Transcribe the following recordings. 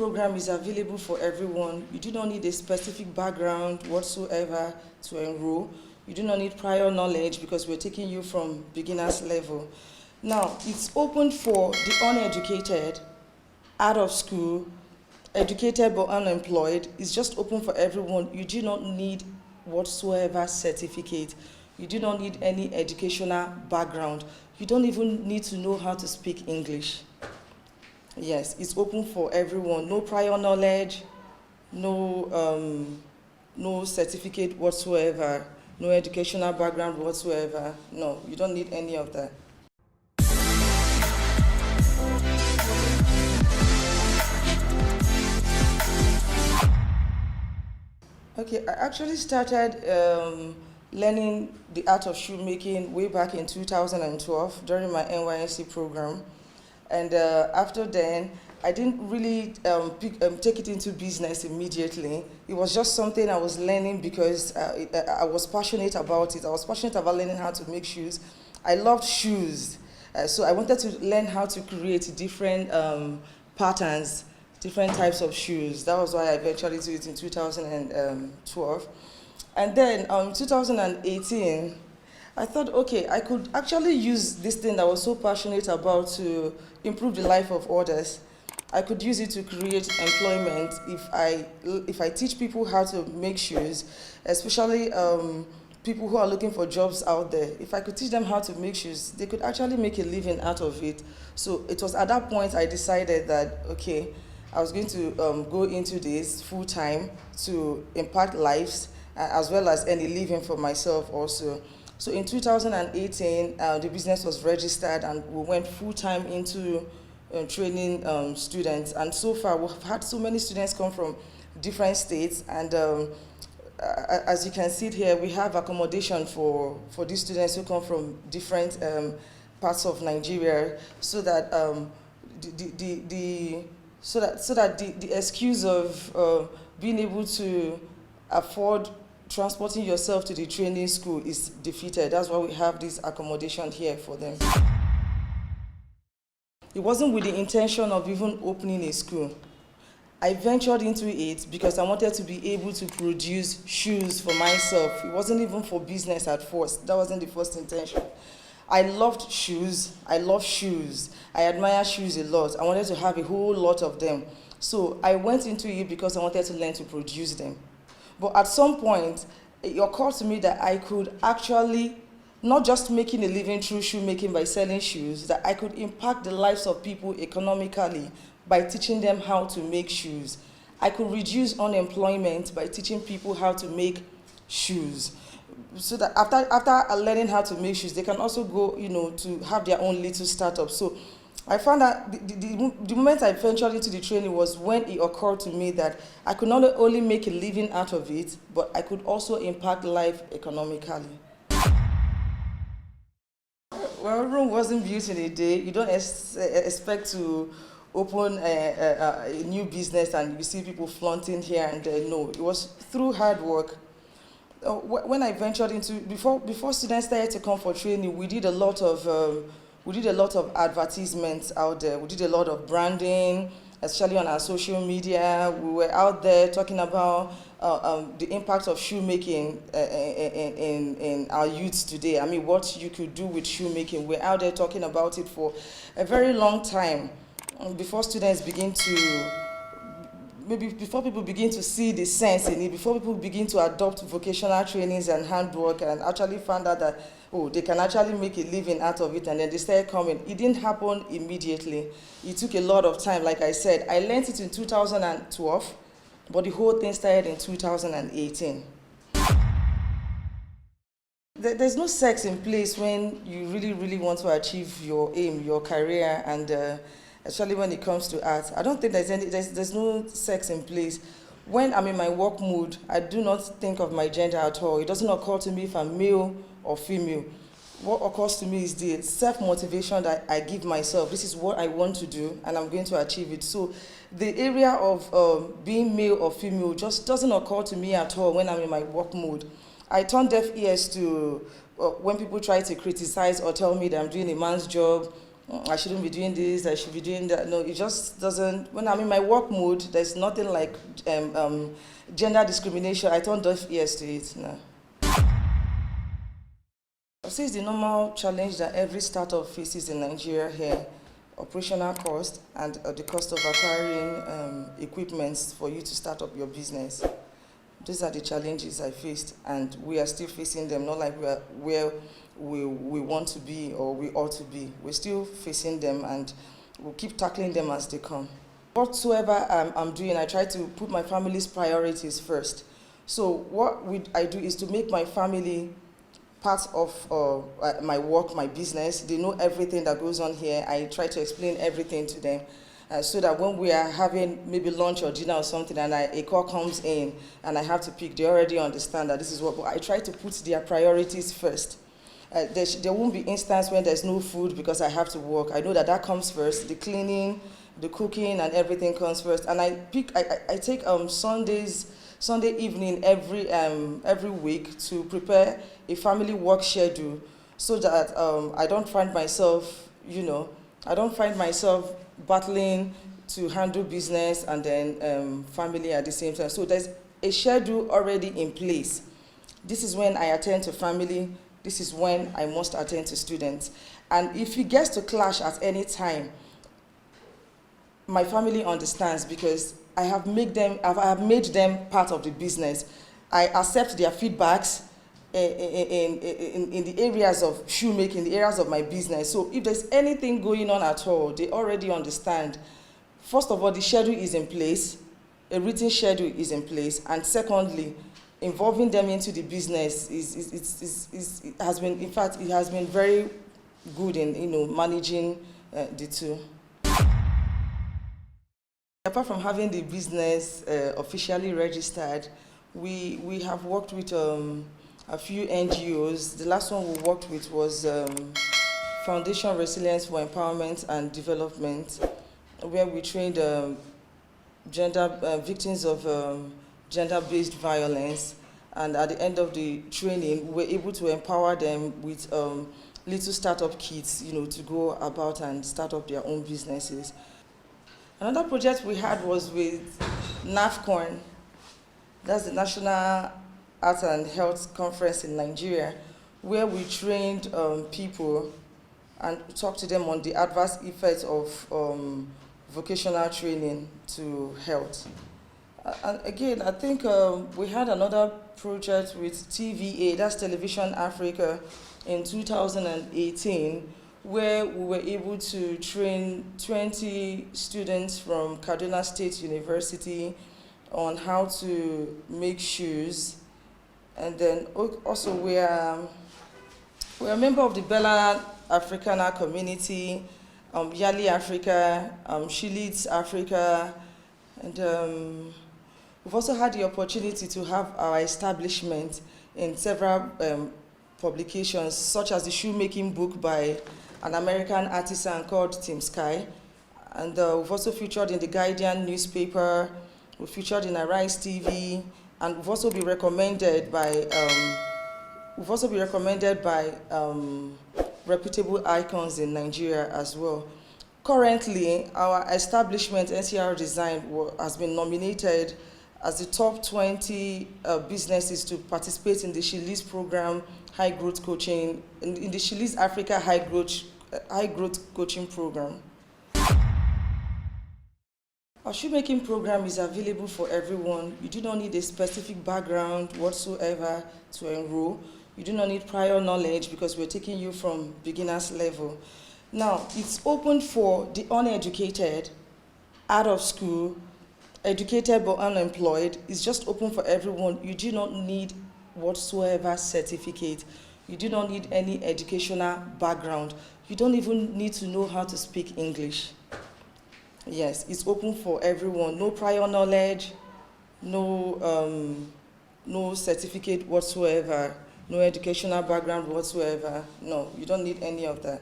program is available for everyone. You do not need a specific background whatsoever to enroll. You do not need prior knowledge because we're taking you from beginner's level. Now, it's open for the uneducated, out of school, educated but unemployed. It's just open for everyone. You do not need whatsoever certificate. You do not need any educational background. You don't even need to know how to speak English. Yes, it's open for everyone. No prior knowledge, no certificate whatsoever, no educational background whatsoever. No, you don't need any of that. Okay, I actually started learning the art of shoemaking way back in 2012 during my NYSC program. And after then, I didn't really take it into business immediately. It was just something I was learning because I was passionate about it. I was passionate about learning how to make shoes. I loved shoes. So I wanted to learn how to create different patterns, different types of shoes. That was why I eventually did it in 2012. And then in 2018, I thought, okay, I could actually use this thing that I was so passionate about to improve the life of others. I could use it to create employment if I teach people how to make shoes, especially people who are looking for jobs out there. If I could teach them how to make shoes, they could actually make a living out of it. So it was at that point I decided that, okay, I was going to go into this full time to impact lives as well as earn a living for myself also. So in 2018, the business was registered and we went full time into training students. And so far, we've had so many students come from different states. And as you can see it here, we have accommodation for these students who come from different parts of Nigeria, so that the excuse of being able to afford transporting yourself to the training school is defeated. That's why we have this accommodation here for them. It wasn't with the intention of even opening a school. I ventured into it because I wanted to be able to produce shoes for myself. It wasn't even for business at first. That wasn't the first intention. I loved shoes. I love shoes. I admire shoes a lot. I wanted to have a whole lot of them. So I went into it because I wanted to learn to produce them. But at some point, it occurred to me that I could actually, not just making a living through shoemaking by selling shoes, that I could impact the lives of people economically by teaching them how to make shoes. I could reduce unemployment by teaching people how to make shoes. So that after learning how to make shoes, they can also go, to have their own little startup. So I found that the moment I ventured into the training was when it occurred to me that I could not only make a living out of it, but I could also impact life economically. Well, Rome wasn't built in a day. You don't expect to open a new business and you see people flaunting here and there. No, it was through hard work. When I ventured into, before students started to come for training, we did a lot of advertisements out there. We did a lot of branding, especially on our social media. We were out there talking about the impact of shoemaking in our youths today. I mean, what you could do with shoemaking. We're out there talking about it for a very long time before students begin to, maybe before people begin to see the sense in it, before people begin to adopt vocational trainings and handwork and actually found out that, oh, they can actually make a living out of it, and then they started coming. It didn't happen immediately. It took a lot of time. Like I said, I learned it in 2012, but the whole thing started in 2018. There's no sex in place when you really, really want to achieve your aim, your career, and especially when it comes to art. I don't think there's no sex in place. When I'm in my work mood, I do not think of my gender at all. It doesn't occur to me if I'm male or female. What occurs to me is the self-motivation that I give myself. This is what I want to do, and I'm going to achieve it. So the area of being male or female just doesn't occur to me at all when I'm in my work mood. I turn deaf ears to when people try to criticize or tell me that I'm doing a man's job, I shouldn't be doing this, I should be doing that. No, it just doesn't. When I'm in my work mode, there's nothing like gender discrimination. I turn deaf ears to it. No. I say it's the normal challenge that every startup faces in Nigeria here: operational cost and the cost of acquiring equipment for you to start up your business. These are the challenges I faced, and we are still facing them, not like we are where we want to be or we ought to be. We're still facing them, and we'll keep tackling them as they come. Whatsoever I'm doing, I try to put my family's priorities first. So what I do is to make my family part of my work, my business. They know everything that goes on here. I try to explain everything to them. So that when we are having maybe lunch or dinner or something and a call comes in and I have to pick, they already understand that this is what, but I try to put their priorities first. There won't be instance when there's no food because I have to work. I know that that comes first. The cleaning, the cooking and everything comes first. And I take Sunday evening every week to prepare a family work schedule so that I don't find myself, battling to handle business and then family at the same time. So there's a schedule already in place. This is when I attend to family. This is when I must attend to students. And if it gets to clash at any time, my family understands because I have made them part of the business. I accept their feedbacks in the areas of shoemaking, the areas of my business. So if there's anything going on at all, they already understand. First of all, the schedule is in place, a written schedule is in place, and secondly, involving them into the business it has been very good in managing the two. Apart from having the business officially registered, we have worked with a few NGOs. The last one we worked with was Foundation Resilience for Empowerment and Development, where we trained victims of gender-based violence. And at the end of the training, we were able to empower them with little startup kits, to go about and start up their own businesses. Another project we had was with NAFCON. That's the National Arts and Health Conference in Nigeria, where we trained people and talked to them on the adverse effects of vocational training to health. And again, I think we had another project with TVA, that's Television Africa, in 2018, where we were able to train 20 students from Kaduna State University on how to make shoes. And then also we are a member of the Bella Africana community, Yali Africa, She Leads Africa, and we've also had the opportunity to have our establishment in several publications, such as the shoemaking book by an American artisan called Tim Sky. And we've also featured in the Guardian newspaper, we've featured in Arise TV, and we've also been recommended by reputable icons in Nigeria as well. Currently, our establishment, NCR Design, has been nominated as the top 20 businesses to participate in the She Leads program, high growth coaching, in the She Leads Africa high growth coaching program. Our shoemaking program is available for everyone. You do not need a specific background whatsoever to enroll. You do not need prior knowledge because we're taking you from beginner's level. Now, it's open for the uneducated, out of school, educated but unemployed. It's just open for everyone. You do not need whatsoever certificate. You do not need any educational background. You don't even need to know how to speak English. Yes, it's open for everyone. No prior knowledge, no certificate whatsoever, no educational background whatsoever. No, you don't need any of that.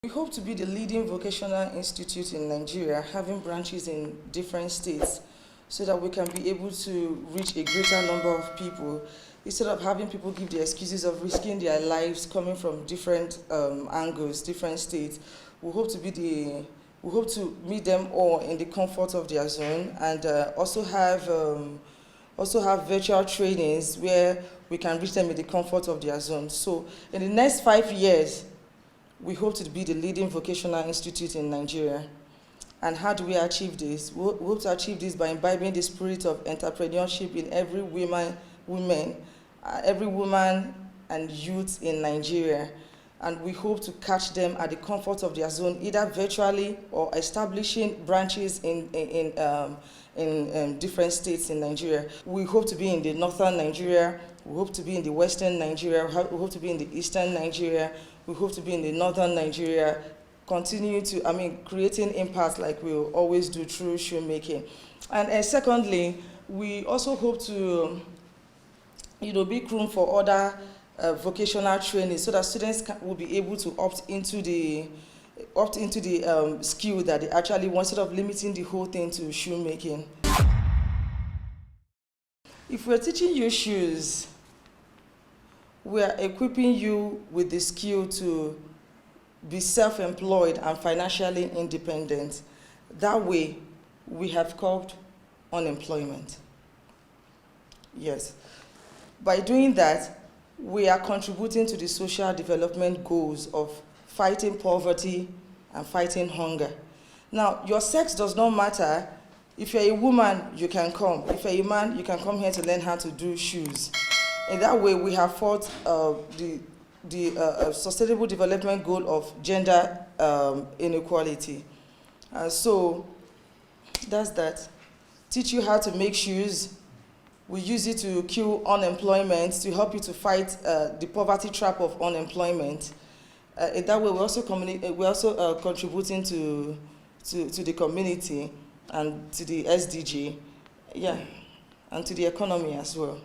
We hope to be the leading vocational institute in Nigeria, having branches in different states. so that we can be able to reach a greater number of people, instead of having people give the excuses of risking their lives coming from different angles, different states. We hope to meet them all in the comfort of their zone, and also have virtual trainings where we can reach them in the comfort of their zone. So in the next 5 years, we hope to be the leading vocational institute in Nigeria. And how do we achieve this? We hope to achieve this by imbibing the spirit of entrepreneurship in every woman and youth in Nigeria. And we hope to catch them at the comfort of their zone, either virtually or establishing branches in different states in Nigeria. We hope to be in the northern Nigeria, we hope to be in the western Nigeria, we hope to be in the eastern Nigeria, we hope to be in the northern Nigeria, continue to, creating impact like we always do through shoemaking. And secondly, we also hope to, make room for other vocational training, so that students will be able to opt into the skill that they actually want, instead of limiting the whole thing to shoemaking. If we're teaching you shoes, we are equipping you with the skill to be self-employed and financially independent. That way, we have curbed unemployment. Yes. By doing that, we are contributing to the social development goals of fighting poverty and fighting hunger. Now, your sex does not matter. If you're a woman, you can come. If you're a man, you can come here to learn how to do shoes. In that way, we have fought the sustainable development goal of gender inequality. So that's that. Teach you how to make shoes. We use it to kill unemployment, to help you to fight the poverty trap of unemployment. In that way, we're also contributing to the community and to the SDG, and to the economy as well.